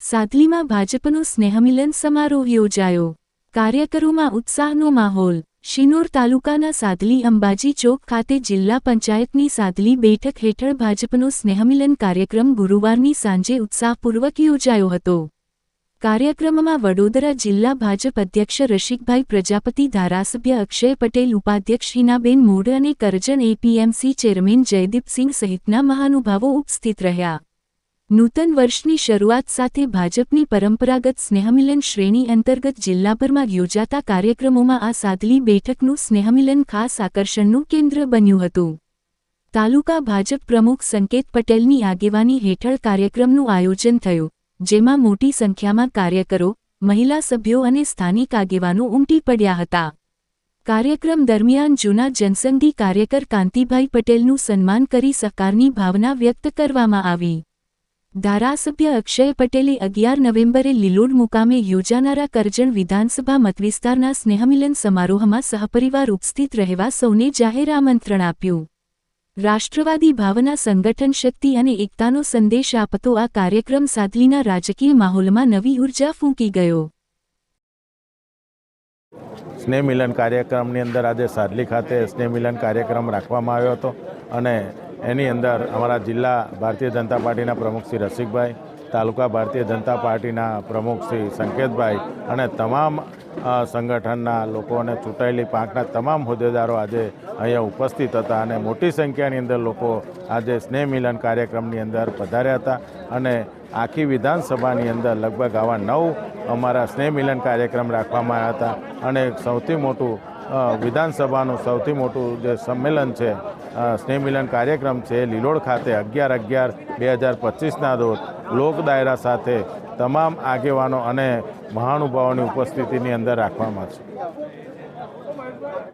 સાદલીમાં ભાજપનો સ્નેહમિલન સમારોહ યોજાયો। કાર્યકરોમાં ઉત્સાહનો માહોલ। શિનોર તાલુકાના સાદલી અંબાજી ચોક ખાતે જિલ્લા પંચાયતની સાદલી બેઠક હેઠળ ભાજપનો સ્નેહમિલન કાર્યક્રમ ગુરુવારની સાંજે ઉત્સાહપૂર્વક યોજાયો હતો। કાર્યક્રમમાં વડોદરા જિલ્લા ભાજપ અધ્યક્ષ રસિકભાઈ પ્રજાપતિ, ધારાસભ્ય અક્ષય પટેલ, ઉપાધ્યક્ષ હિનાબેન મોઢ અને કરજણ એપીએમસી ચેરમેન જયદીપસિંહ સહિતના મહાનુભાવો ઉપસ્થિત રહ્યા। નૂતન વર્ષની શરૂઆત સાથે ભાજપની પરંપરાગત સ્નેહમિલન શ્રેણી અંતર્ગત જિલ્લાભરમાં યોજાતા કાર્યક્રમોમાં આ સાદલી બેઠકનું સ્નેહમિલન ખાસ આકર્ષણનું કેન્દ્ર બન્યું હતું। તાલુકા ભાજપ પ્રમુખ સંકેત પટેલની આગેવાની હેઠળ કાર્યક્રમનું આયોજન થયું, જેમાં મોટી સંખ્યામાં કાર્યકરો, મહિલા સભ્યો અને સ્થાનિક આગેવાનો ઉમટી પડ્યા હતા। કાર્યક્રમ દરમિયાન જૂના જનસંઘી કાર્યકર કાંતિભાઈ પટેલનું સન્માન કરી સહકારની ભાવના વ્યક્ત કરવામાં આવી। ધારાસભ્ય અક્ષય પટેલે 11 નવેમ્બરે લીલોડ મુકામે યોજાનારા કરજણ વિધાનસભા મતવિસ્તારના સ્નેહમિલન સમારોહમાં સહપરિવાર ઉપસ્થિત રહેવા સૌને જાહેર આમંત્રણ આપ્યું। રાષ્ટ્રવાદી ભાવના, સંગઠન શક્તિ અને એકતાનો સંદેશ આપતો આ કાર્યક્રમ સાદલીના રાજકીય માહોલમાં નવી ઉર્જા ફૂંકી ગયો। સ્નેહમિલન કાર્યક્રમની અંદર આજે સાદલી ખાતે સ્નેહમિલન કાર્યક્રમ રાખવામાં આવ્યો હતો અને એની અંદર અમારા જિલ્લા ભારતીય જનતા પાર્ટીના પ્રમુખ શ્રી રસિકભાઈ, તાલુકા ભારતીય જનતા પાર્ટીના પ્રમુખ શ્રી સંકેતભાઈ અને તમામ સંગઠનના લોકો અને ચૂંટાયેલી પાંખના તમામ હોદ્દેદારો આજે અહીંયા ઉપસ્થિત હતા અને મોટી સંખ્યાની અંદર લોકો આજે સ્નેહમિલન કાર્યક્રમની અંદર પધાર્યા હતા અને આખી વિધાનસભાની અંદર લગભગ આવા 9 અમારા સ્નેહમિલન કાર્યક્રમ રાખવામાં આવ્યા હતા અને સૌથી મોટું વિધાનસભાનું સૌથી મોટું જે સંમેલન છે, સ્નેહમિલન કાર્યક્રમ છે, લીલોડ ખાતે 11/11/2025ના રોજ લોક દાયરા સાથે તમામ આગેવાનો અને મહાનુભાવોની ઉપસ્થિતિની અંદર રાખવામાં છે।